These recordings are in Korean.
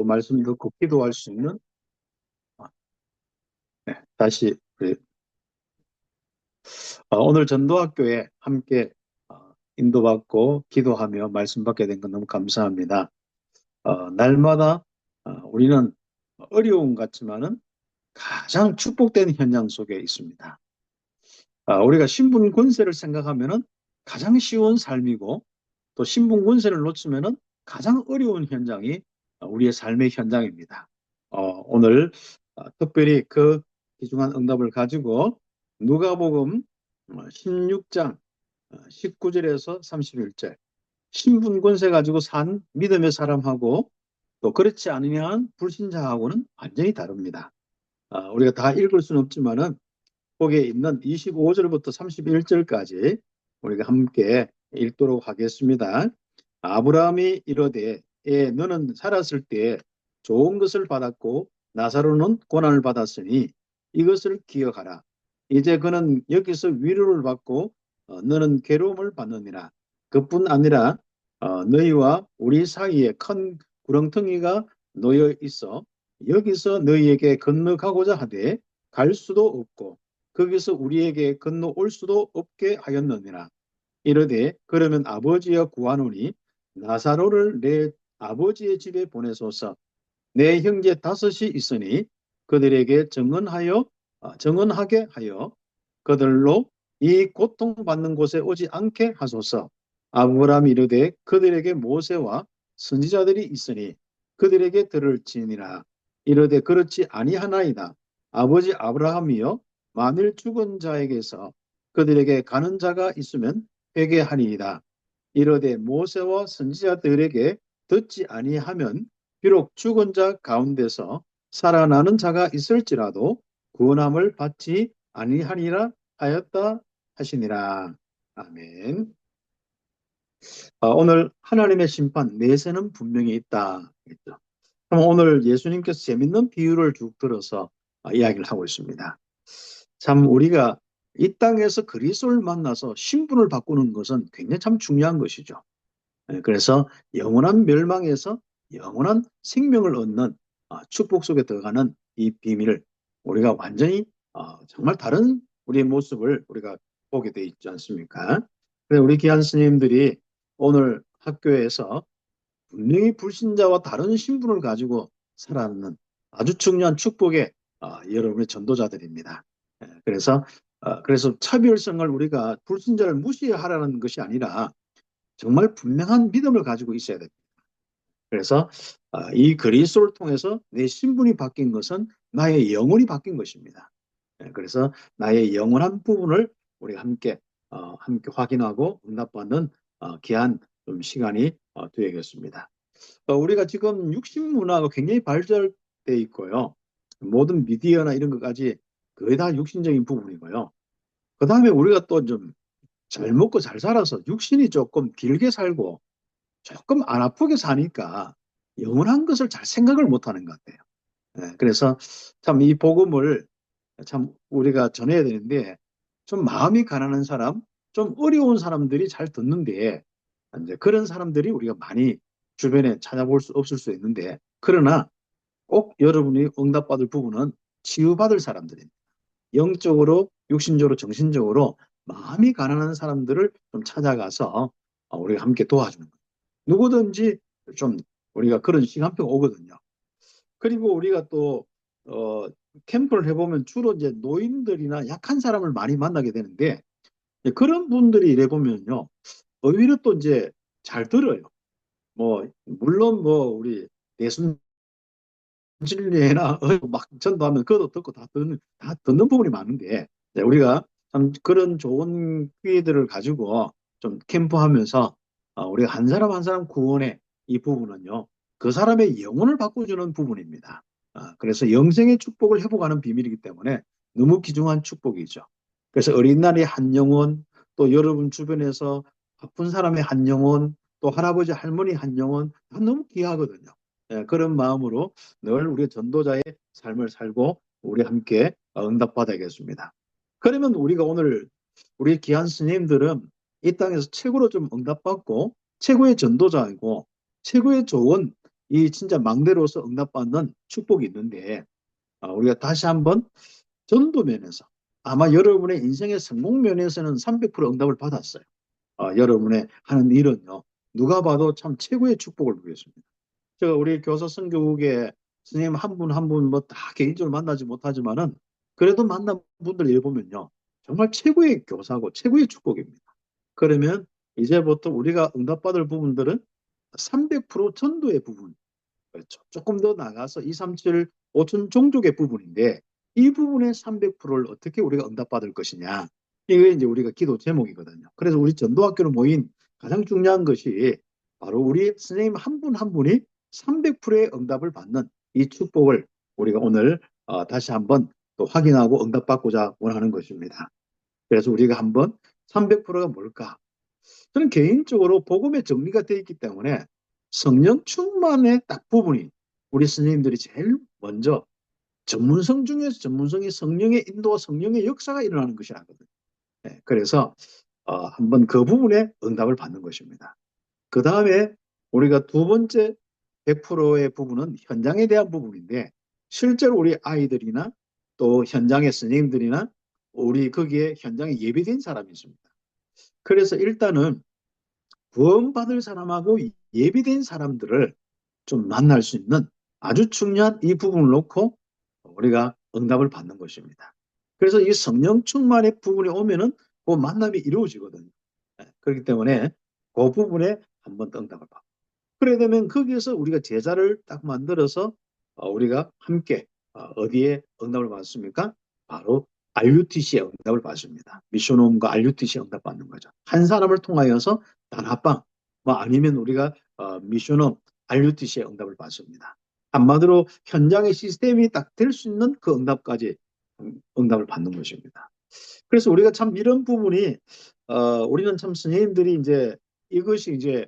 또 말씀 듣고 기도할 수 있는 다시 오늘 전도학교에 함께 인도받고 기도하며 말씀 받게 된 건 너무 감사합니다. 날마다 우리는 어려움 같지만은 가장 축복된 현장 속에 있습니다. 우리가 신분 권세를 생각하면은 가장 쉬운 삶이고 또 신분 권세를 놓치면은 가장 어려운 현장이 우리의 삶의 현장입니다. 오늘 특별히 그 귀중한 응답을 가지고 누가복음 16장 19절에서 31절 신분 권세 가지고 산 믿음의 사람하고 또 그렇지 않으면 불신자하고는 완전히 다릅니다. 우리가 다 읽을 수는 없지만은 거기에 있는 25절부터 31절까지 우리가 함께 읽도록 하겠습니다. 아브라함이 이르되 너는 살았을 때 좋은 것을 받았고 나사로는 고난을 받았으니 이것을 기억하라. 이제 그는 여기서 위로를 받고 너는 괴로움을 받느니라. 그뿐 아니라 너희와 우리 사이에 큰 구렁텅이가 놓여 있어 여기서 너희에게 건너가고자 하되 갈 수도 없고 거기서 우리에게 건너올 수도 없게 하였느니라. 이르되 그러면 아버지여 구하노니 나사로를 내 아버지의 집에 보내소서. 내 형제 다섯이 있으니 그들에게 정언하게 하여 그들로 이 고통받는 곳에 오지 않게 하소서. 아브라함이 이르되 그들에게 모세와 선지자들이 있으니 그들에게 들을지니라. 이르되 그렇지 아니하나이다. 아버지 아브라함이여 만일 죽은 자에게서 그들에게 가는 자가 있으면 회개하리이다. 이르되 모세와 선지자들에게 듣지 아니하면 비록 죽은 자 가운데서 살아나는 자가 있을지라도 구원함을 받지 아니하리라 하였다 하시니라. 아멘. 오늘 하나님의 심판 내세는 분명히 있다. 그럼 오늘 예수님께서 재밌는 비유를 쭉 들어서 이야기를 하고 있습니다. 참 우리가 이 땅에서 그리스도를 만나서 신분을 바꾸는 것은 굉장히 참 중요한 것이죠. 그래서 영원한 멸망에서 영원한 생명을 얻는 축복 속에 들어가는 이 비밀을 우리가 완전히 정말 다른 우리의 모습을 우리가 보게 돼 있지 않습니까? 그래서 우리 귀한 스님들이 오늘 학교에서 분명히 불신자와 다른 신분을 가지고 살아가는 아주 중요한 축복의 여러분의 전도자들입니다. 그래서 차별성을 우리가 불신자를 무시하라는 것이 아니라 정말 분명한 믿음을 가지고 있어야 됩니다. 그래서 이 그리스도를 통해서 내 신분이 바뀐 것은 나의 영혼이 바뀐 것입니다. 그래서 나의 영원한 부분을 우리가 함께 확인하고 응답받는 귀한 좀 시간이 되겠습니다. 우리가 지금 육신 문화가 굉장히 발달돼 있고요. 모든 미디어나 이런 것까지 거의 다 육신적인 부분이고요. 그 다음에 우리가 또 좀 잘 먹고 잘 살아서 육신이 조금 길게 살고 조금 안 아프게 사니까 영원한 것을 잘 생각을 못하는 것 같아요. 그래서 참 이 복음을 참 우리가 전해야 되는데 좀 마음이 가난한 사람, 좀 어려운 사람들이 잘 듣는데 이제 그런 사람들이 우리가 많이 주변에 찾아볼 수 없을 수 있는데 그러나 꼭 여러분이 응답받을 부분은 치유받을 사람들입니다. 영적으로, 육신적으로, 정신적으로 마음이 가난한 사람들을 좀 찾아가서 우리가 함께 도와주는 거예요. 누구든지 좀 우리가 그런 시간표가 오거든요. 그리고 우리가 또 캠프를 해보면 주로 이제 노인들이나 약한 사람을 많이 만나게 되는데 그런 분들이 이래 보면요 오히려 또 이제 잘 들어요. 뭐 물론 뭐 우리 내순 진리나 막 전도하면 그것도 듣고 다 듣는 부분이 많은데 우리가 참 그런 좋은 기회들을 가지고 좀 캠프하면서 우리가 한 사람 한 사람 구원의 이 부분은요 그 사람의 영혼을 바꿔주는 부분입니다. 그래서 영생의 축복을 회복하는 비밀이기 때문에 너무 귀중한 축복이죠. 그래서 어린 날의 한 영혼 또 여러분 주변에서 아픈 사람의 한 영혼 또 할아버지 할머니 한 영혼 다 너무 귀하거든요. 그런 마음으로 늘 우리 전도자의 삶을 살고 우리 함께 응답받아야겠습니다. 그러면 우리가 오늘 우리 귀한 스님들은 이 땅에서 최고로 좀 응답받고 최고의 전도자이고 최고의 좋은 이 진짜 망대로서 응답받는 축복이 있는데 우리가 다시 한번 전도 면에서 아마 여러분의 인생의 성공 면에서는 300% 응답을 받았어요. 여러분의 하는 일은요. 누가 봐도 참 최고의 축복을 누렸습니다. 제가 우리 교사 선교국에 선생님 한 분 한 분 뭐 다 개인적으로 만나지 못하지만은 그래도 만난 분들 일 보면요. 정말 최고의 교사고 최고의 축복입니다. 그러면 이제부터 우리가 응답받을 부분들은 300% 전도의 부분, 그렇죠. 조금 더 나가서 2, 3, 7, 5천 종족의 부분인데 이 부분의 300%를 어떻게 우리가 응답받을 것이냐. 이게 이제 우리가 기도 제목이거든요. 그래서 우리 전도학교로 모인 가장 중요한 것이 바로 우리 선생님 한 분 한 분이 300%의 응답을 받는 이 축복을 우리가 오늘 다시 한번 또 확인하고 응답받고자 원하는 것입니다. 그래서 우리가 한번 300%가 뭘까? 저는 개인적으로 복음에 정리가 되어 있기 때문에 성령 충만의 딱 부분이 우리 스님들이 제일 먼저 전문성 중에서 전문성이 성령의 인도와 성령의 역사가 일어나는 것이라거든요. 네, 그래서 한번 그 부분에 응답을 받는 것입니다. 그 다음에 우리가 두 번째 100%의 부분은 현장에 대한 부분인데 실제로 우리 아이들이나 또 현장의 선생님들이나 우리 거기에 현장에 예비된 사람이 있습니다. 그래서 일단은 구원받을 사람하고 예비된 사람들을 좀 만날 수 있는 아주 중요한 이 부분을 놓고 우리가 응답을 받는 것입니다. 그래서 이 성령 충만의 부분이 오면은 그 만남이 이루어지거든요. 그렇기 때문에 그 부분에 한번 더 응답을 받고. 그래 되면 거기에서 우리가 제자를 딱 만들어서 우리가 함께 어디에 응답을 받습니까? 바로 RUTC의 응답을 받습니다. 미션홈과 RUTC의 응답 받는 거죠. 한 사람을 통하여서 단합방, 뭐 아니면 우리가 미션홈, RUTC의 응답을 받습니다. 한마디로 현장의 시스템이 딱 될 수 있는 그 응답까지 응답을 받는 것입니다. 그래서 우리가 참 이런 부분이 우리는 참 선생님들이 이제 이것이 이제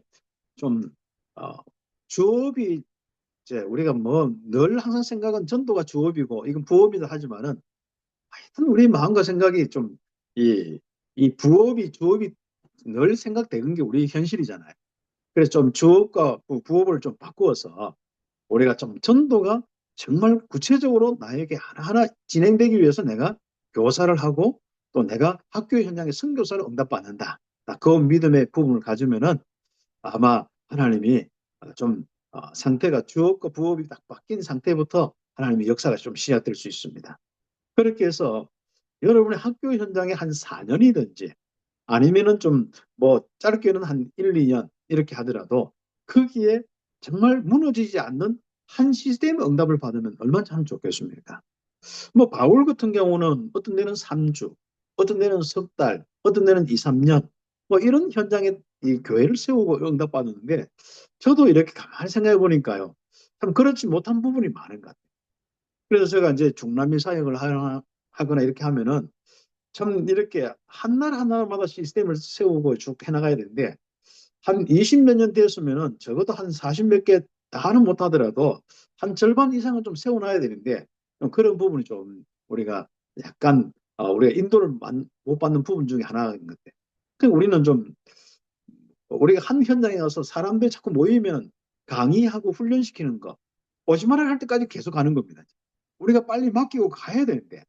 좀 주업이 이제 우리가 뭐 늘 항상 생각은 전도가 주업이고 이건 부업이다 하지만은 하여튼 우리 마음과 생각이 좀 이 부업이 주업이 늘 생각되는 게 우리 현실이잖아요. 그래서 좀 주업과 부업을 좀 바꾸어서 우리가 좀 전도가 정말 구체적으로 나에게 하나하나 진행되기 위해서 내가 교사를 하고 또 내가 학교 현장에 선교사를 응답받는다. 그 믿음의 부분을 가지면은 아마 하나님이 좀 상태가 주업과 부업이 딱 바뀐 상태부터 하나님의 역사가 좀 시작될 수 있습니다. 그렇게 해서 여러분의 학교 현장에 한 4년이든지 아니면은 좀 뭐 짧게는 한 1, 2년 이렇게 하더라도 거기에 정말 무너지지 않는 한 시스템의 응답을 받으면 얼마나 참 좋겠습니까? 뭐 바울 같은 경우는 어떤 데는 3주, 어떤 데는 석 달, 어떤 데는 2, 3년 뭐 이런 현장에 이 교회를 세우고 응답받는데 저도 이렇게 가만히 생각해 보니까요. 참 그렇지 못한 부분이 많은 것 같아요. 그래서 제가 이제 중남미 사역을 하거나 이렇게 하면은 참 이렇게 한날 하나마다 시스템을 세우고 쭉 해나가야 되는데 한 20 몇 년 됐으면은 적어도 한 40 몇 개 다는 못하더라도 한 절반 이상은 좀 세워놔야 되는데 그런 부분이 좀 우리가 약간 우리가 인도를 못 받는 부분 중에 하나인 것 같아요. 그 우리는 좀 우리가 한 현장에 가서 사람들이 자꾸 모이면 강의하고 훈련시키는 거 오지마라 할 때까지 계속 가는 겁니다. 우리가 빨리 맡기고 가야 되는데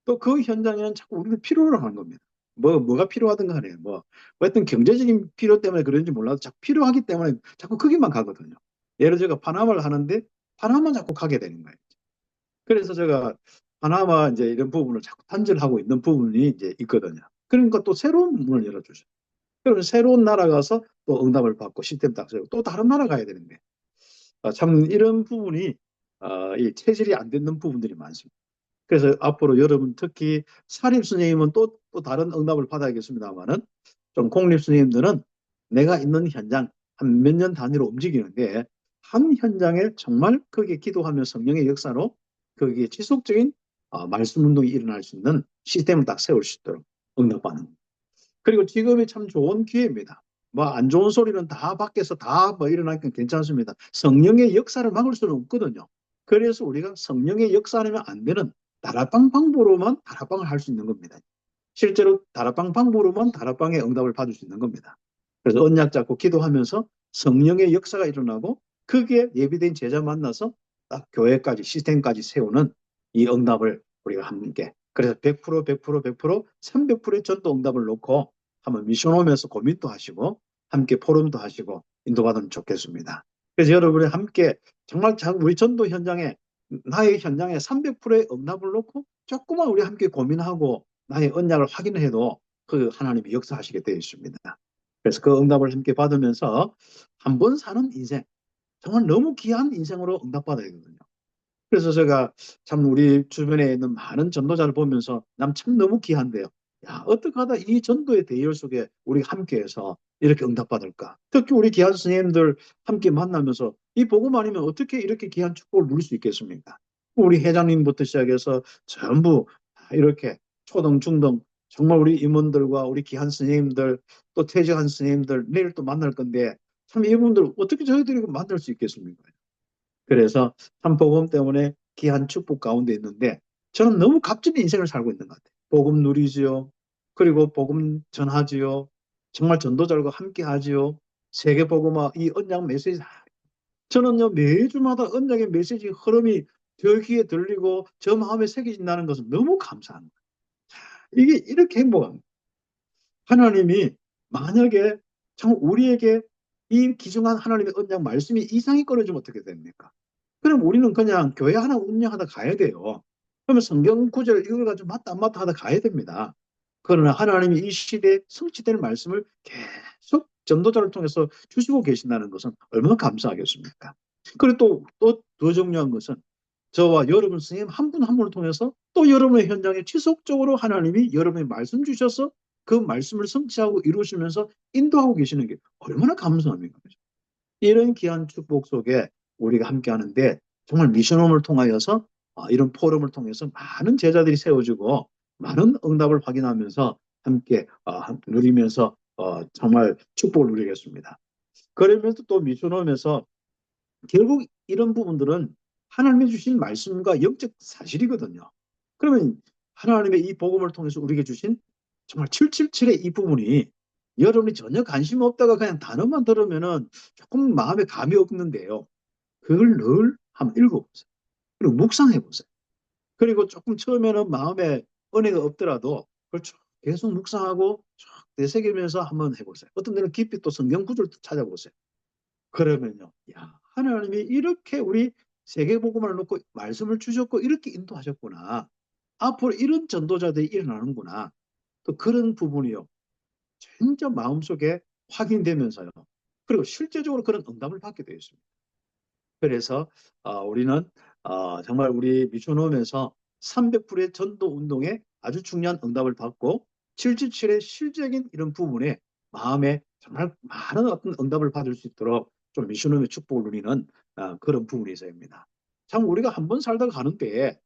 또 그 현장에는 자꾸 우리를 필요로 하는 겁니다. 뭐가 필요하든 간에 뭐 어떤 경제적인 필요 때문에 그런지 몰라도 자꾸 필요하기 때문에 자꾸 거기만 가거든요. 예를 들어 제가 파나마를 하는데 파나마 자꾸 가게 되는 거예요. 그래서 제가 파나마 이제 이런 부분을 자꾸 단절하고 있는 부분이 이제 있거든요. 그러니까 또 새로운 문을 열어주죠. 그러면 새로운 나라 가서 또 응답을 받고 시스템 딱 세우고 또 다른 나라 가야 되는데 참 이런 부분이 이 체질이 안 되는 부분들이 많습니다. 그래서 앞으로 여러분 특히 사립 선생님은 또 다른 응답을 받아야겠습니다만은 좀 공립 선생님들은 내가 있는 현장 한 몇 년 단위로 움직이는데 한 현장에 정말 거기에 기도하며 성령의 역사로 거기에 지속적인 말씀 운동이 일어날 수 있는 시스템을 딱 세울 수 있도록 응답하는. 그리고 지금이 참 좋은 기회입니다. 뭐 안 좋은 소리는 다 밖에서 다 뭐 일어나니까 괜찮습니다. 성령의 역사를 막을 수는 없거든요. 그래서 우리가 성령의 역사하면 안 되는 다락방 방법으로만 다락방을 할 수 있는 겁니다. 실제로 다락방 방법으로만 다락방의 응답을 받을 수 있는 겁니다. 그래서 언약 잡고 기도하면서 성령의 역사가 일어나고 그게 예비된 제자 만나서 딱 교회까지 시스템까지 세우는 이 응답을 우리가 함께 그래서 100% 100% 100% 300%의 전도 응답을 놓고 한번 미션 오면서 고민도 하시고 함께 포럼도 하시고 인도받으면 좋겠습니다. 그래서 여러분이 함께 정말 우리 전도 현장에 나의 현장에 300%의 응답을 놓고 조금만 우리 함께 고민하고 나의 언약을 확인해도 그 하나님이 역사하시게 되어 있습니다. 그래서 그 응답을 함께 받으면서 한 번 사는 인생 정말 너무 귀한 인생으로 응답받아야 되거든요. 그래서 제가 참 우리 주변에 있는 많은 전도자를 보면서 남 참 너무 귀한데요. 야, 어떻게 하다 이 전도의 대열 속에 우리가 함께해서 이렇게 응답받을까? 특히 우리 귀한 스님들 함께 만나면서 이 복음 아니면 어떻게 이렇게 귀한 축복을 누릴 수 있겠습니까? 우리 회장님부터 시작해서 전부 이렇게 초등, 중등 정말 우리 임원들과 우리 귀한 스님들 또 퇴직한 스님들 내일 또 만날 건데 참 이분들 어떻게 저희들이 만날 수 있겠습니까? 그래서 참 복음 때문에 귀한 축복 가운데 있는데 저는 너무 값진 인생을 살고 있는 것 같아요. 복음 누리지요. 그리고 복음 전하지요. 정말 전도자들과 함께 하지요. 세계 복음화 이 언약 메시지 저는요 매주마다 언약의 메시지 흐름이 저 귀에 들리고 저 마음에 새겨진다는 것은 너무 감사합니다. 이게 이렇게 행복합니다. 하나님이 만약에 참 우리에게 이 귀중한 하나님의 언약 말씀이 이상이 끊어지면 어떻게 됩니까? 그럼 우리는 그냥 교회 하나 운영하다 가야 돼요. 그러면 성경 구절 이걸 가지고 맞다 안 맞다 하다 가야 됩니다. 그러나 하나님이 이 시대에 성취될 말씀을 계속 전도자를 통해서 주시고 계신다는 것은 얼마나 감사하겠습니까? 그리고 또 더 중요한 것은 저와 여러분 선생님 한 분 한 분을 통해서 또 여러분의 현장에 지속적으로 하나님이 여러분의 말씀 주셔서 그 말씀을 성취하고 이루시면서 인도하고 계시는 게 얼마나 감사합니까? 이런 귀한 축복 속에 우리가 함께 하는데 정말 미션홈을 통하여서 이런 포럼을 통해서 많은 제자들이 세워지고 많은 응답을 확인하면서 함께 누리면서 정말 축복을 누리겠습니다. 그러면서 또 미션홈에서 결국 이런 부분들은 하나님이 주신 말씀과 영적 사실이거든요. 그러면 하나님의 이 복음을 통해서 우리에게 주신 정말 777의 이 부분이 여러분이 전혀 관심 없다가 그냥 단어만 들으면은 조금 마음에 감이 없는데요. 그걸 늘 한번 읽어보세요. 그리고 묵상해보세요. 그리고 조금 처음에는 마음에 은혜가 없더라도 그걸 쭉 계속 묵상하고 쭉 되새기면서 한번 해보세요. 어떤 데는 깊이 또 성경 구절도 찾아보세요. 그러면요, 야, 하나님이 이렇게 우리 세계복음을 놓고 말씀을 주셨고 이렇게 인도하셨구나. 앞으로 이런 전도자들이 일어나는구나. 또 그런 부분이요. 진짜 마음속에 확인되면서요. 그리고 실제적으로 그런 응답을 받게 되어 있습니다. 그래서 우리는 정말 우리 미션홈에서 300%의 전도 운동에 아주 중요한 응답을 받고 777의 실적인 이런 부분에 마음에 정말 많은 어떤 응답을 받을 수 있도록 좀 미션홈의 축복을 누리는 그런 부분이 있어야합니다. 참 우리가 한 번 살다가 가는 때에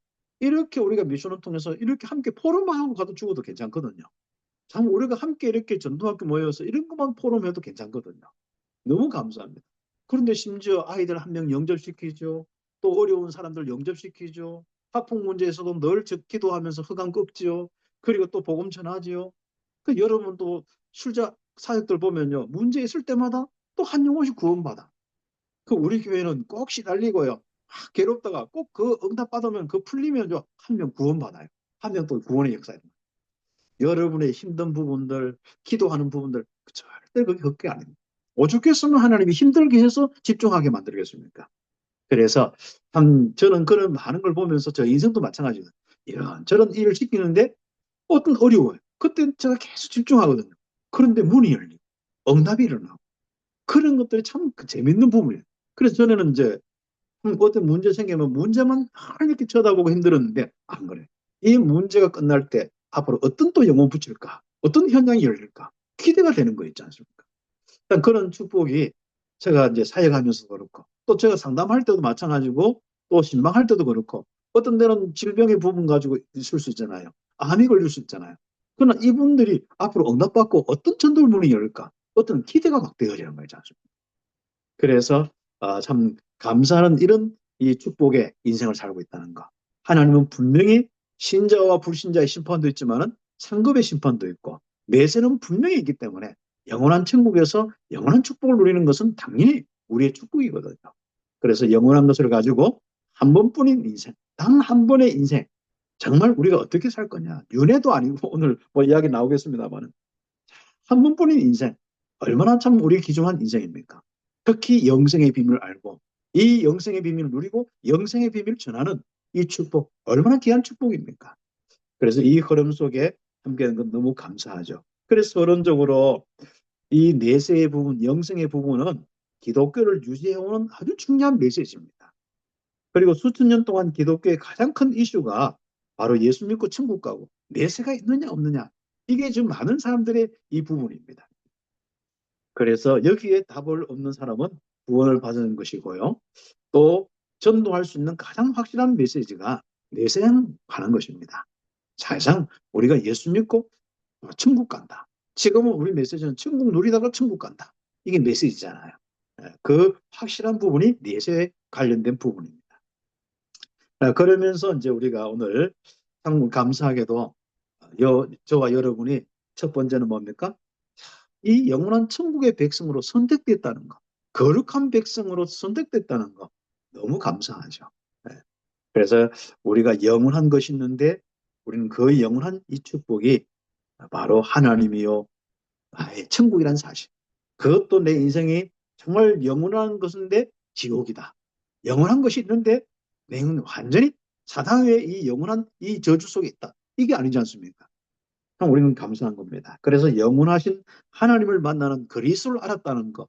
이렇게 우리가 미션홈 통해서 이렇게 함께 포럼만 하고 가도 죽어도 괜찮거든요. 참 우리가 함께 이렇게 전도학교 모여서 이런 것만 포럼해도 괜찮거든요. 너무 감사합니다. 그런데 심지어 아이들 한 명 영접시키죠. 또 어려운 사람들 영접시키죠. 학폭 문제에서도 늘 기도하면서 흑암 꺾지요. 그리고 또 복음 전하지요. 그 여러분도 술자 사역들 보면요. 문제 있을 때마다 또 한 영혼씩 구원받아. 그 우리 교회는 꼭 시달리고요. 괴롭다가 꼭 그 응답 받으면 그 풀리면요. 한 명 구원받아요. 한 명 또 구원의 역사입니다. 여러분의 힘든 부분들, 기도하는 부분들 절대 그게 헛게 아닙니다. 오죽했으면 하나님이 힘들게 해서 집중하게 만들겠습니까? 그래서 참 저는 그런 많은 걸 보면서 저 인생도 마찬가지거든요. 이런 저런 일을 시키는데 어떤 어려워요. 그때 제가 계속 집중하거든요. 그런데 문이 열리고 응답이 일어나고 그런 것들이 참 재밌는 부분이에요. 그래서 전에는 이제 어떤 문제 생기면 문제만 이렇게 쳐다보고 힘들었는데 안 그래. 이 문제가 끝날 때 앞으로 어떤 또 영혼 붙일까? 어떤 현장이 열릴까? 기대가 되는 거 있지 않습니까? 일단 그런 축복이 제가 이제 사역하면서도 그렇고 또 제가 상담할 때도 마찬가지고 또 신방할 때도 그렇고 어떤 데는 질병의 부분 가지고 있을 수 있잖아요. 암이 걸릴 수 있잖아요. 그러나 이분들이 앞으로 응답받고 어떤 전도문이 열릴까? 어떤 기대가 막 되어지는 거지 않습니까? 그래서 참 감사하는 이런 이 축복의 인생을 살고 있다는 거. 하나님은 분명히 신자와 불신자의 심판도 있지만은 상급의 심판도 있고 내세는 분명히 있기 때문에 영원한 천국에서 영원한 축복을 누리는 것은 당연히 우리의 축복이거든요. 그래서 영원한 것을 가지고 한 번뿐인 인생, 단 한 번의 인생, 정말 우리가 어떻게 살 거냐. 윤회도 아니고 오늘 뭐 이야기 나오겠습니다만 한 번뿐인 인생, 얼마나 참 우리 귀중한 인생입니까? 특히 영생의 비밀을 알고 이 영생의 비밀을 누리고 영생의 비밀을 전하는 이 축복, 얼마나 귀한 축복입니까? 그래서 이 흐름 속에 함께하는 건 너무 감사하죠. 그래서 서론적으로 이 내세의 부분, 영생의 부분은 기독교를 유지해오는 아주 중요한 메시지입니다. 그리고 수천 년 동안 기독교의 가장 큰 이슈가 바로 예수 믿고 천국 가고 내세가 있느냐 없느냐, 이게 지금 많은 사람들의 이 부분입니다. 그래서 여기에 답을 없는 사람은 구원을 받는 것이고요. 또 전도할 수 있는 가장 확실한 메시지가 내세는 가는 것입니다. 사실상 우리가 예수 믿고 천국 간다. 지금은 우리 메시지는 천국 누리다가 천국 간다. 이게 메시지잖아요. 그 확실한 부분이 내세에 관련된 부분입니다. 그러면서 이제 우리가 오늘 참 감사하게도 저와 여러분이 첫 번째는 뭡니까? 이 영원한 천국의 백성으로 선택됐다는 거. 거룩한 백성으로 선택됐다는 거. 너무 감사하죠. 네. 그래서 우리가 영원한 것이 있는데 우리는 그 영원한 이 축복이 바로 하나님이요 나의 천국이란 사실. 그것도 내 인생이 정말 영원한 것인데 지옥이다. 영원한 것이 있는데 내는 완전히 사단의 이 영원한 이 저주 속에 있다. 이게 아니지 않습니까? 그럼 우리는 감사한 겁니다. 그래서 영원하신 하나님을 만나는 그리스도를 알았다는 거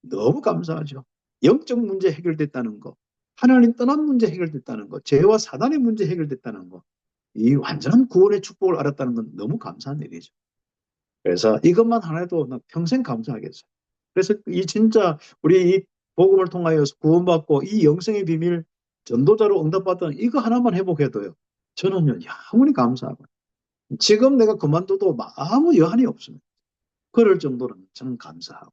너무 감사하죠. 영적 문제 해결됐다는 거, 하나님 떠난 문제 해결됐다는 거, 죄와 사단의 문제 해결됐다는 거, 이 완전한 구원의 축복을 알았다는 건 너무 감사한 일이죠. 그래서 이것만 하나도 나 평생 감사하겠어요. 그래서 이 진짜 우리 이 복음을 통하여서 구원받고 이 영생의 비밀 전도자로 응답받던 이거 하나만 회복해도요. 저는요, 영원히 감사하고 지금 내가 그만둬도 아무 여한이 없습니다. 그럴 정도로 저는 감사하고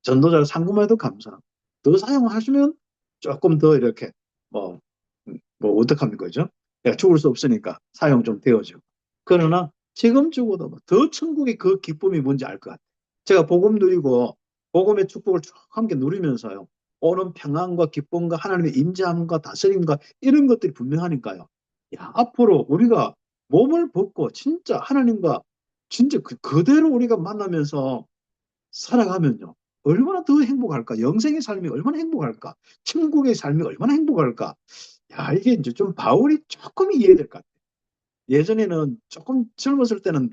전도자를 상금해도 감사하고 더 사용하시면 조금 더 이렇게 뭐, 뭐 어떡합니까? 그죠? 내가 죽을 수 없으니까 사용 좀 되어지고. 그러나 지금 죽어도 더 천국의 그 기쁨이 뭔지 알 것 같아요. 제가 복음 누리고 복음의 축복을 쭉 함께 누리면서요. 오는 평안과 기쁨과 하나님의 임재함과 다스림과 이런 것들이 분명하니까요. 야, 앞으로 우리가 몸을 벗고 진짜 하나님과 진짜 그대로 우리가 만나면서 살아가면요. 얼마나 더 행복할까? 영생의 삶이 얼마나 행복할까? 천국의 삶이 얼마나 행복할까? 야, 이게 이제 좀 바울이 조금 이해될 것 같아요. 예전에는 조금 젊었을 때는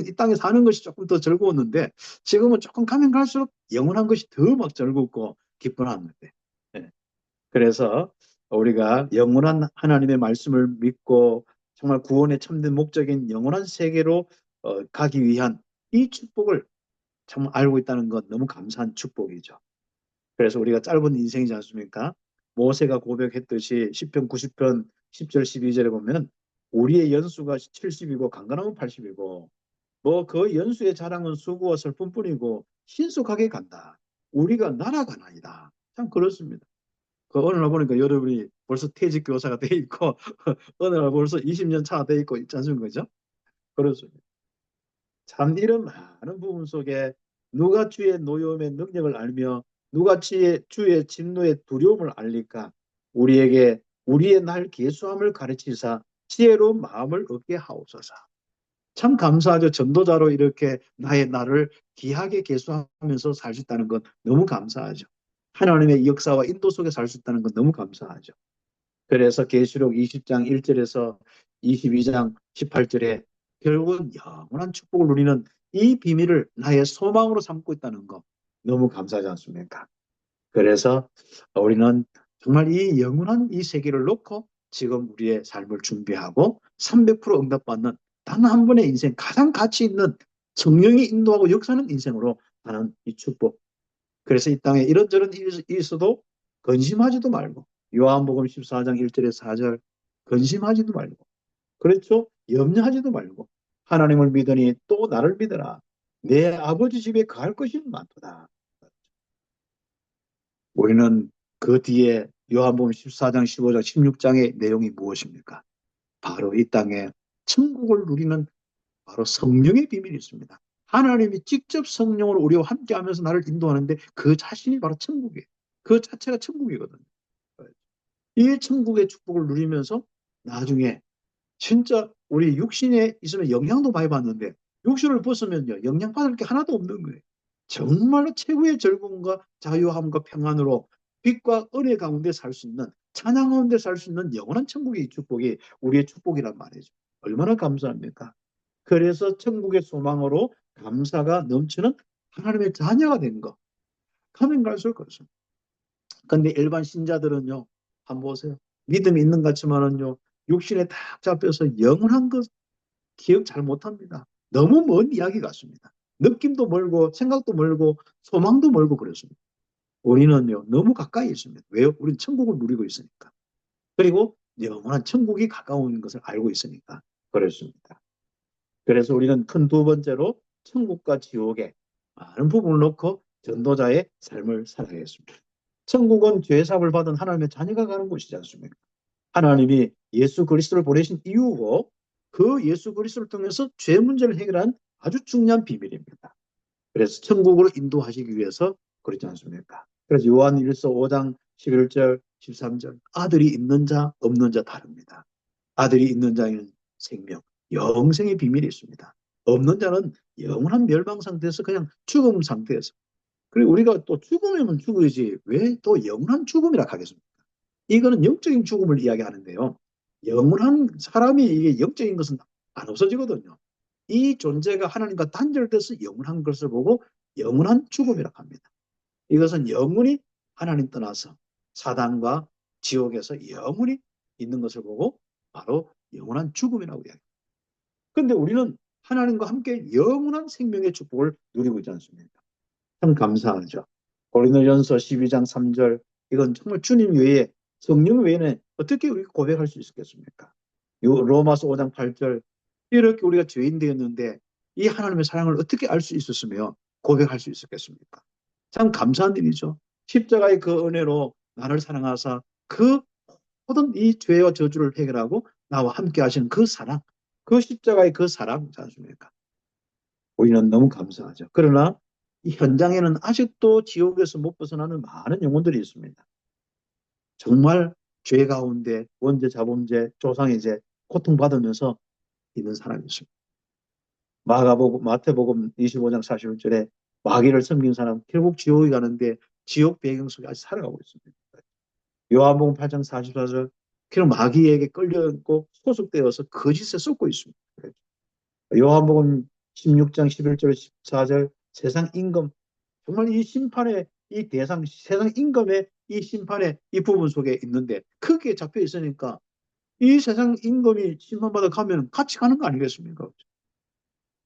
이 땅에 사는 것이 조금 더 즐거웠는데 지금은 조금 가면 갈수록 영원한 것이 더 막 즐겁고 기뻐하는데. 예. 그래서 우리가 영원한 하나님의 말씀을 믿고 정말 구원의 참된 목적인 영원한 세계로 가기 위한 이 축복을 참 알고 있다는 건 너무 감사한 축복이죠. 그래서 우리가 짧은 인생이지 않습니까? 모세가 고백했듯이 10편 90편 10절 12절에 보면 우리의 연수가 70이고 강건함은 80이고 뭐 그 연수의 자랑은 수고와 슬픔뿐이고 신속하게 간다. 우리가 날아가나이다. 참 그렇습니다. 그 어느 날 보니까 여러분이 벌써 퇴직 교사가 돼 있고 어느 날 벌써 20년 차가 돼 있고 있지 않습니까? 그죠? 그렇습니다. 참 이런 많은 부분 속에 누가 주의 노여움의 능력을 알며 누가 주의 진노의 두려움을 알리까? 우리에게 우리의 날 계수함을 가르치사 지혜로운 마음을 얻게 하옵소서. 참 감사하죠. 전도자로 이렇게 나의 날을 귀하게 계수하면서 살 수 있다는 건 너무 감사하죠. 하나님의 역사와 인도 속에 살 수 있다는 건 너무 감사하죠. 그래서 계시록 20장 1절에서 22장 18절에 결국은 영원한 축복을 누리는 이 비밀을 나의 소망으로 삼고 있다는 거 너무 감사하지 않습니까? 그래서 우리는 정말 이 영원한 이 세계를 놓고 지금 우리의 삶을 준비하고 300% 응답받는 단 한 번의 인생, 가장 가치 있는 성령이 인도하고 역사하는 인생으로 가는 이 축복. 그래서 이 땅에 이런저런 일이 있어도 근심하지도 말고 요한복음 14장 1절에서 4절 근심하지도 말고 그렇죠? 염려하지도 말고 하나님을 믿으니 또 나를 믿어라. 내 아버지 집에 갈 것이 많도다. 우리는 그 뒤에 요한복음 14장, 15장, 16장의 내용이 무엇입니까? 바로 이 땅에 천국을 누리는 바로 성령의 비밀이 있습니다. 하나님이 직접 성령으로 우리와 함께하면서 나를 인도하는데 그 자신이 바로 천국이에요. 그 자체가 천국이거든요. 이 천국의 축복을 누리면서 나중에 진짜 우리 육신에 있으면 영향도 많이 받는데 육신을 벗으면요 영향 받을 게 하나도 없는 거예요. 정말로 최고의 즐거움과 자유함과 평안으로 빛과 은혜 가운데 살 수 있는 찬양 가운데 살 수 있는 영원한 천국의 축복이 우리의 축복이란 말이죠. 얼마나 감사합니까? 그래서 천국의 소망으로 감사가 넘치는 하나님의 자녀가 된 거. 가면 갈수록 그렇습니다. 근데 일반 신자들은요, 한번 보세요. 믿음이 있는 것 같지만은요, 육신에 딱 잡혀서 영원한 것 기억 잘 못합니다. 너무 먼 이야기 같습니다. 느낌도 멀고 생각도 멀고 소망도 멀고 그렇습니다. 우리는요 너무 가까이 있습니다. 왜요? 우리는 천국을 누리고 있으니까. 그리고 영원한 천국이 가까운 것을 알고 있으니까 그렇습니다. 그래서 우리는 큰 두 번째로 천국과 지옥의 많은 부분을 놓고 전도자의 삶을 살아야겠습니다. 천국은 죄사함을 받은 하나님의 자녀가 가는 곳이지 않습니까? 하나님이 예수 그리스도를 보내신 이유고 그 예수 그리스도를 통해서 죄 문제를 해결한 아주 중요한 비밀입니다. 그래서 천국으로 인도하시기 위해서 그렇지 않습니까? 그래서 요한일서 5장 11절 13절 아들이 있는 자 없는 자 다릅니다. 아들이 있는 자에는 생명, 영생의 비밀이 있습니다. 없는 자는 영원한 멸망 상태에서 그냥 죽음 상태에서. 그리고 우리가 또 죽으면 죽어야지 왜 또 영원한 죽음이라 하겠습니까? 이거는 영적인 죽음을 이야기하는데요. 영원한 사람이 이게 영적인 것은 안 없어지거든요. 이 존재가 하나님과 단절돼서 영원한 것을 보고 영원한 죽음이라고 합니다. 이것은 영원히 하나님 떠나서 사단과 지옥에서 영원히 있는 것을 보고 바로 영원한 죽음이라고 이야기합니다. 그런데 우리는 하나님과 함께 영원한 생명의 축복을 누리고 있지 않습니까? 참 감사하죠. 고린도전서 12장 3절 이건 정말 주님 외에 성령 외에는 어떻게 우리가 고백할 수 있겠습니까? 로마서 5장 8절 이렇게 우리가 죄인 되었는데 이 하나님의 사랑을 어떻게 알 수 있었으며 고백할 수 있었겠습니까? 참 감사한 일이죠. 십자가의 그 은혜로 나를 사랑하사 그 모든 이 죄와 저주를 해결하고 나와 함께 하시는 그 사랑, 그 십자가의 그 사랑이지 않습니까? 우리는 너무 감사하죠. 그러나 이 현장에는 아직도 지옥에서 못 벗어나는 많은 영혼들이 있습니다. 정말 죄 가운데 원죄, 자범죄, 조상의 죄 고통받으면서 있는 사람이 있습니다. 마태복음 25장 41절에 마귀를 섬긴 사람 결국 지옥에 가는데 지옥 배경 속에 아직 살아가고 있습니다. 요한복음 8장 44절 그런 마귀에게 끌려있고 소속되어서 거짓에 쏟고 있습니다. 요한복음 16장 11절 14절 세상 임금 정말 이 심판의 이 대상 세상 임금의 이 심판의 이 부분 속에 있는데 크게 잡혀 있으니까 이 세상 임금이 심판받아 가면 같이 가는 거 아니겠습니까?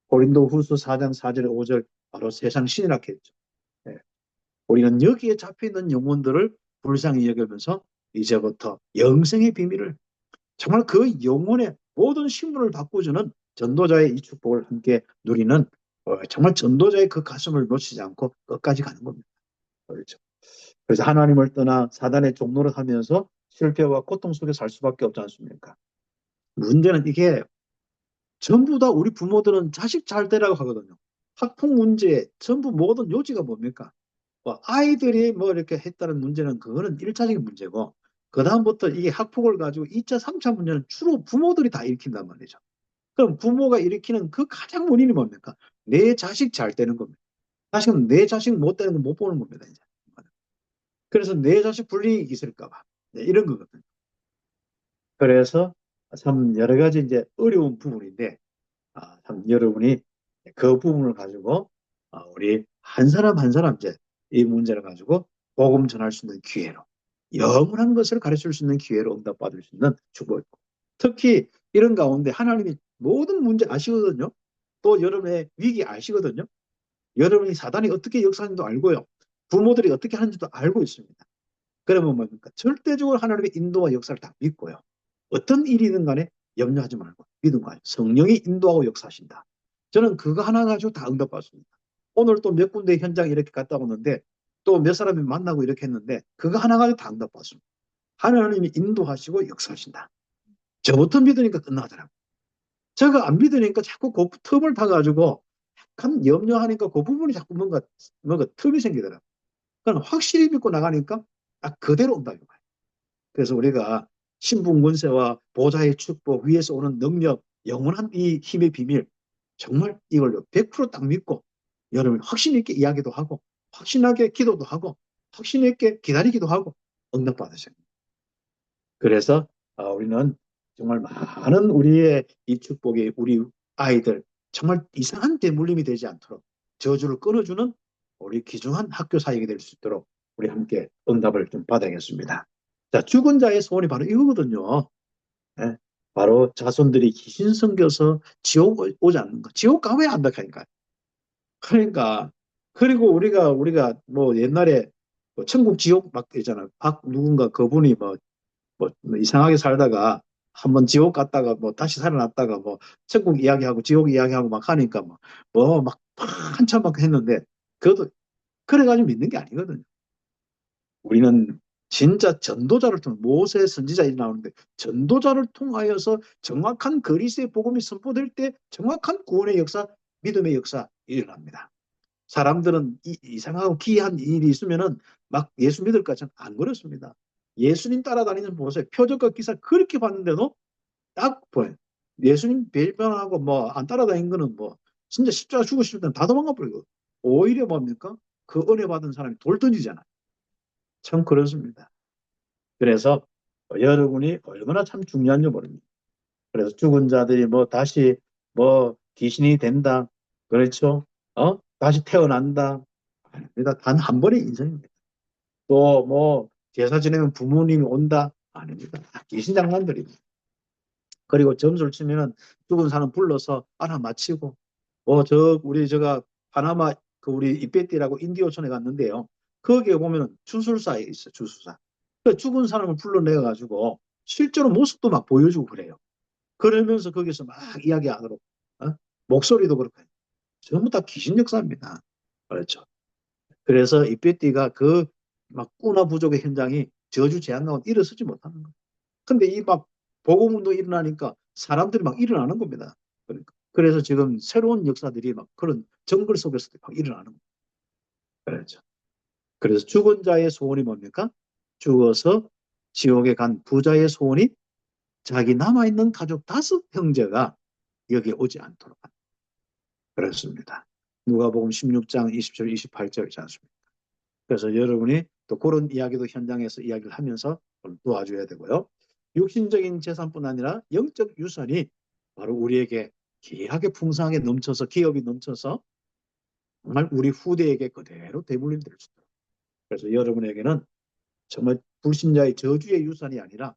고린도 후서 4장 4절 5절 바로 세상 신이라 했죠. 네. 우리는 여기에 잡혀있는 영혼들을 불쌍히 여기면서 이제부터 영생의 비밀을 정말 그 영혼의 모든 신분을 바꾸주는 전도자의 이 축복을 함께 누리는 정말 전도자의 그 가슴을 놓치지 않고 끝까지 가는 겁니다. 그렇죠. 그래서 하나님을 떠나 사단의 종노릇 하면서 실패와 고통 속에 살 수밖에 없지 않습니까? 문제는 이게 전부 다 우리 부모들은 자식 잘 되라고 하거든요. 학폭 문제 전부 모든 요지가 뭡니까? 아이들이 뭐 이렇게 했다는 문제는 그거는 1차적인 문제고 그다음부터 이게 학폭을 가지고 2차, 3차 문제는 주로 부모들이 다 일으킨단 말이죠. 그럼 부모가 일으키는 그 가장 원인이 뭡니까? 내 자식 잘 되는 겁니다. 다시금 내 자식 못 되는 거 못 보는 겁니다. 이제. 그래서 내 자식 불이익이 있을까 봐. 네, 이런 거거든요. 그래서 참 여러 가지 이제 어려운 부분인데 참 여러분이 그 부분을 가지고 우리 한 사람 한 사람 이제 이 문제를 가지고 복음 전할 수 있는 기회로 영원한 것을 가르칠 수 있는 기회로 응답받을 수 있는 축복이고 특히 이런 가운데 하나님이 모든 문제 아시거든요. 또 여러분의 위기 아시거든요. 여러분이 사단이 어떻게 역사하는지도 알고요. 부모들이 어떻게 하는지도 알고 있습니다. 그러면 뭡니까? 절대적으로 하나님의 인도와 역사를 다 믿고요. 어떤 일이든 간에 염려하지 말고 믿음 가지고 성령이 인도하고 역사하신다. 저는 그거 하나 가지고 다 응답받습니다. 오늘 또 몇 군데 현장 이렇게 갔다 오는데 또 몇 사람이 만나고 이렇게 했는데 그거 하나 가지고 다 응답받습니다. 하나님이 인도하시고 역사하신다. 저부터 믿으니까 끝나더라고요. 제가 안 믿으니까 자꾸 그 틈을 타가지고 약간 염려하니까 그 부분이 자꾸 뭔가 틈이 생기더라고요. 그건 확실히 믿고 나가니까 딱 그대로 응답이 와요. 그래서 우리가 신분 권세와 보좌의 축복, 위에서 오는 능력, 영원한 이 힘의 비밀, 정말 이걸로 100%딱 믿고 여러분 확신 있게 이야기도 하고 확신하게 기도도 하고 확신 있게 기다리기도 하고 응답받으셔요. 그래서 우리는 정말 많은 우리의 이 축복이 우리 아이들 정말 이상한 대물림이 되지 않도록 저주를 끊어주는 우리 귀중한 학교 사역이 될 수 있도록 우리 함께 응답을 좀 받아야겠습니다. 자, 죽은 자의 소원이 바로 이거거든요. 예, 바로 자손들이 귀신 섬겨서 지옥 오지 않는 거. 지옥 가면 안 된다니까. 그러니까 그리고 우리가 뭐 옛날에 뭐 천국 지옥 막 있잖아요. 박 누군가 그분이 뭐 이상하게 살다가 한번 지옥 갔다가 뭐 다시 살아났다가 뭐 천국 이야기하고 지옥 이야기하고 막 하니까 막 한참 막 했는데 그것도 그래가지고 믿는 게 아니거든요. 우리는 진짜 전도자를 통해 모세 선지자에 나오는데 전도자를 통하여서 정확한 그리스의 복음이 선포될 때 정확한 구원의 역사, 믿음의 역사 일어납니다. 사람들은 이상하고 기이한 일이 있으면은 막 예수 믿을 까지는 안 그렇습니다. 예수님 따라다니는 보세요. 표적과 기사 그렇게 봤는데도 딱 보여요. 예수님 별명하고 뭐 안 따라다닌 거는 뭐 진짜 십자가 죽으실 때는 다 도망가 버리고 오히려 뭡니까? 그 은혜 받은 사람이 돌 던지잖아요. 참 그렇습니다. 그래서 여러분이 얼마나 참 중요한지 모릅니다. 그래서 죽은 자들이 뭐 다시 뭐 귀신이 된다. 그렇죠? 다시 태어난다. 아닙니다. 단 한 번의 인생입니다. 또 뭐 제사 지내면 부모님이 온다. 아닙니다. 귀신 장난들입니다. 그리고 점수를 치면은 죽은 사람 불러서 알아맞히고 우리 저가 파나마 그 우리 이페띠라고 인디오촌에 갔는데요. 거기에 보면은 주술사에 있어 주술사. 그 죽은 사람을 불러내 가지고 실제로 모습도 막 보여주고 그래요. 그러면서 거기서 막 이야기하도록 목소리도 그렇고 전부 다 귀신 역사입니다. 그렇죠. 그래서 이페띠가 그 막 꾸나 부족의 현장이 저주 재앙 가운데 일어서지 못하는 거예요. 근데 이 막 복음운동 일어나니까 사람들이 막 일어나는 겁니다. 그러니까. 그래서 지금 새로운 역사들이 막 그런 정글 속에서도 막 일어나는 거예요. 그렇죠. 그래서 죽은 자의 소원이 뭡니까? 죽어서 지옥에 간 부자의 소원이 자기 남아있는 가족 5형제가 여기에 오지 않도록 합니다. 그렇습니다. 누가복음 16장 20절 28절이지 않습니까? 그래서 여러분이 또 그런 이야기도 현장에서 이야기를 하면서 도와줘야 되고요. 육신적인 재산뿐 아니라 영적 유산이 바로 우리에게 귀하게 풍성하게 넘쳐서 기업이 넘쳐서 정말 우리 후대에게 그대로 대물림 될 수 있도록. 그래서 여러분에게는 정말 불신자의 저주의 유산이 아니라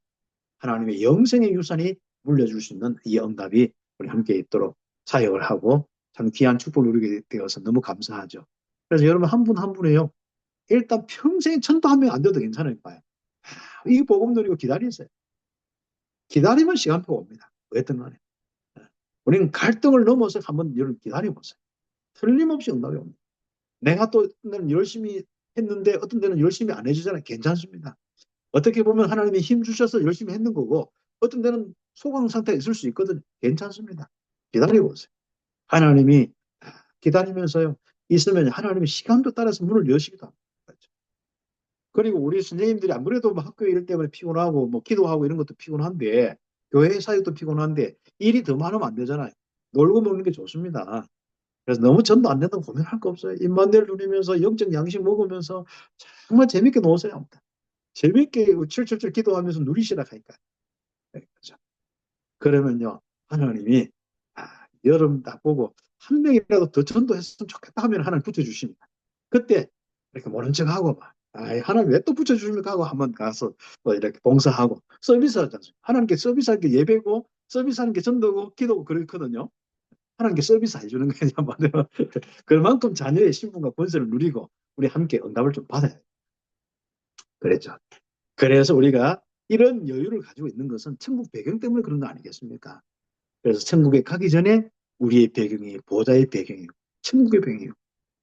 하나님의 영생의 유산이 물려줄 수 있는 이 응답이 우리 함께 있도록 사역을 하고 참 귀한 축복을 누리게 되어서 너무 감사하죠. 그래서 여러분 한 분 한 분이요. 일단 평생 전도하면 안 돼도 괜찮을 거예요. 이 복음 누리고 기다리세요. 기다리면 시간표가 옵니다. 어떤 간에. 우리는 갈등을 넘어서 한번 여러분 기다려보세요. 틀림없이 응답이 옵니다. 내가 또 어떤 데는 열심히 했는데 어떤 데는 열심히 안 해주잖아요. 괜찮습니다. 어떻게 보면 하나님이 힘 주셔서 열심히 했는 거고 어떤 데는 소강 상태가 있을 수 있거든요. 괜찮습니다. 기다려보세요. 하나님이 기다리면서요. 있으면 하나님이 시간도 따라서 문을 여시기도 합니다. 그리고 우리 선생님들이 안 그래도 뭐 학교 일 때문에 피곤하고 뭐 기도하고 이런 것도 피곤한데 교회 사역도 피곤한데 일이 더 많으면 안 되잖아요. 놀고 먹는 게 좋습니다. 그래서 너무 전도 안 된다고 고민할 거 없어요. 입만대를 누리면서 영적 양식 먹으면서 정말 재밌게 노세요. 재밌게 출출출 기도하면서 누리시라 하니까. 그렇죠. 그러면요 하나님이 여러분 딱 보고 한 명이라도 더 전도했으면 좋겠다 하면 하나님 붙여주십니다. 그때 이렇게 모른 척하고 막 하나님 왜 또 붙여주십니까 하고 한번 가서 또 이렇게 봉사하고 서비스 하지 않습니까? 하나님께 서비스할 게 예배고 서비스하는 게 전도고 기도고 그렇거든요. 하나님께 서비스 해주는 거냐 말이에요. 그만큼 자녀의 신분과 권세를 누리고 우리 함께 응답을 좀 받아야 돼요. 그랬죠. 그래서 우리가 이런 여유를 가지고 있는 것은 천국 배경 때문에 그런 거 아니겠습니까? 그래서 천국에 가기 전에 우리의 배경이 보좌의 배경이고 천국의 배경이고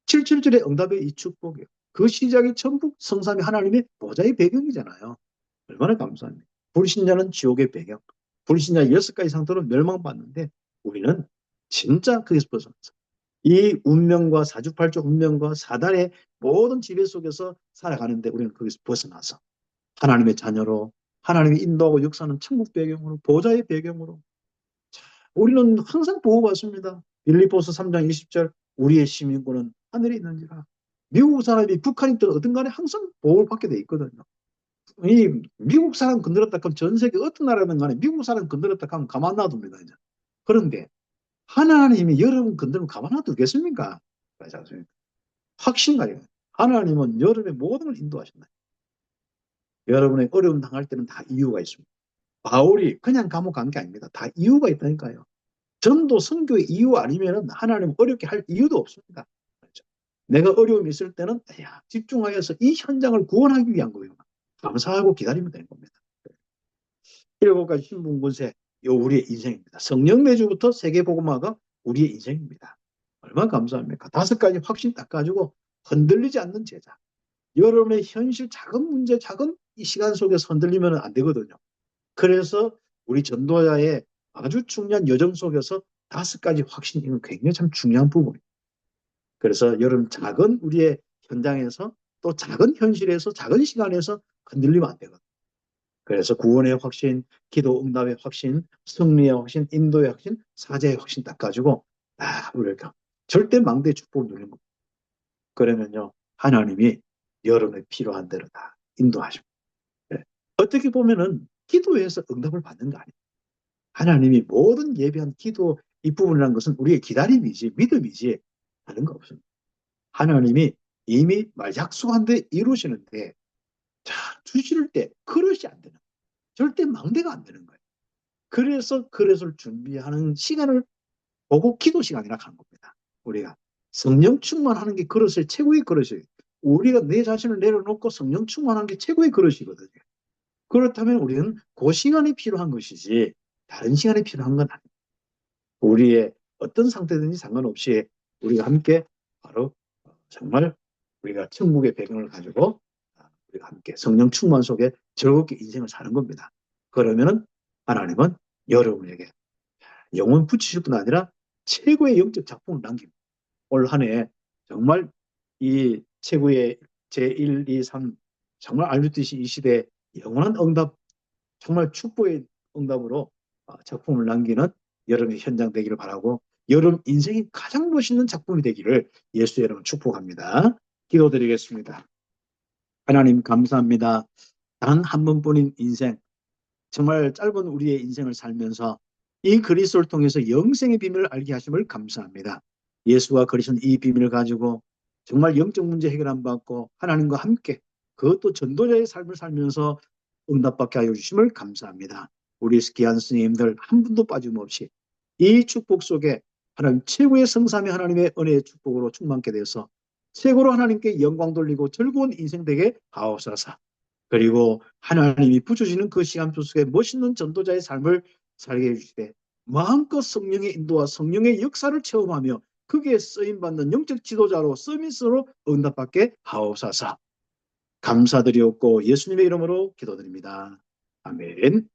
777의 응답의 이 축복이요. 그 시작이 전부 성삼위 하나님의 보좌의 배경이잖아요. 얼마나 감사합니까? 불신자는 지옥의 배경. 불신자 6가지 상태로 멸망받는데 우리는 진짜 거기서 벗어났어. 이 운명과 사주팔조 운명과 사단의 모든 지배 속에서 살아가는데 우리는 거기서 벗어나서 하나님의 자녀로 하나님이 인도하고 역사하는 천국 배경으로 보좌의 배경으로 우리는 항상 보호받습니다. 빌립보서 3장 20절 우리의 시민권은 하늘에 있는지라. 미국 사람이 북한이든 어떤 간에 항상 보호를 받게 돼 있거든요. 이 미국 사람 건드렸다 하면 전 세계 어떤 나라든 간에 미국 사람 건드렸다 하면 가만 놔둡니다. 이제. 그런데 하나님이 여러분 건드리면 가만 놔두겠습니까? 확신가요. 하나님은 여러분의 모든 걸 인도하신다. 여러분의 어려움 당할 때는 다 이유가 있습니다. 바울이 그냥 감옥 간 게 아닙니다. 다 이유가 있다니까요. 전도 선교의 이유 아니면 하나님 어렵게 할 이유도 없습니다. 그렇죠? 내가 어려움이 있을 때는 집중하여서 이 현장을 구원하기 위한 거예요. 감사하고 기다리면 되는 겁니다. 7가지 신분권세, 우리의 인생입니다. 성령 내주부터 세계복음화가 우리의 인생입니다. 얼마나 감사합니까? 5가지 확신 딱 가지고 흔들리지 않는 제자. 여러분의 현실 작은 문제, 작은 이 시간 속에서 흔들리면 안 되거든요. 그래서 우리 전도자의 아주 중요한 여정 속에서 5가지 확신, 이건 굉장히 참 중요한 부분입니다. 그래서 여러분 작은 우리의 현장에서 또 작은 현실에서 작은 시간에서 흔들리면 안 되거든요. 그래서 구원의 확신, 기도 응답의 확신, 승리의 확신, 인도의 확신, 사제의 확신 딱 가지고 우리가 절대 망대의 축복을 누리는 겁니다. 그러면요 하나님이 여러분의 필요한 대로 다 인도하십니다. 네. 어떻게 보면은 기도에서 응답을 받는 거 아니에요. 하나님이 모든 예배한 기도 이 부분이라는 것은 우리의 기다림이지 믿음이지 다른 거 없습니다. 하나님이 이미 약속한 데 이루시는데 주실 때 그릇이 안 되는 거예요. 절대 망대가 안 되는 거예요. 그래서 그릇을 준비하는 시간을 보고 기도 시간이라 하는 겁니다. 우리가 성령 충만하는 게 그릇의 최고의 그릇이에요. 우리가 내 자신을 내려놓고 성령 충만하는 게 최고의 그릇이거든요. 그렇다면 우리는 그 시간이 필요한 것이지 다른 시간이 필요한 건 아닙니다. 우리의 어떤 상태든지 상관없이 우리가 함께 바로 정말 우리가 천국의 배경을 가지고 우리가 함께 성령 충만 속에 즐겁게 인생을 사는 겁니다. 그러면은 하나님은 여러분에게 영원 붙이실 뿐 아니라 최고의 영적 작품을 남깁니다. 올 한 해 정말 이 최고의 제1, 2, 3 정말 알듯이 이 시대에 영원한 응답, 정말 축복의 응답으로 작품을 남기는 여러분의 현장 되기를 바라고 여러분 인생이 가장 멋있는 작품이 되기를 예수 여러분 축복합니다. 기도드리겠습니다. 하나님 감사합니다. 단 한 번뿐인 인생, 정말 짧은 우리의 인생을 살면서 이 그리스도를 통해서 영생의 비밀을 알게 하심을 감사합니다. 예수가 그리신 이 비밀을 가지고 정말 영적 문제 해결 안 받고 하나님과 함께 그것도 전도자의 삶을 살면서 응답받게 하여 주심을 감사합니다. 우리 귀한 스님들 한 분도 빠짐없이 이 축복 속에 하나님 최고의 성삼위 하나님의 은혜의 축복으로 충만케 되어서 최고로 하나님께 영광 돌리고 즐거운 인생 되게 하옵소서. 그리고 하나님이 부주시는 그 시간표 속에 멋있는 전도자의 삶을 살게 해주시되 마음껏 성령의 인도와 성령의 역사를 체험하며 거기에 쓰임받는 영적 지도자로 서밋으로 응답받게 하옵소서. 감사드리옵고 예수님의 이름으로 기도드립니다. 아멘.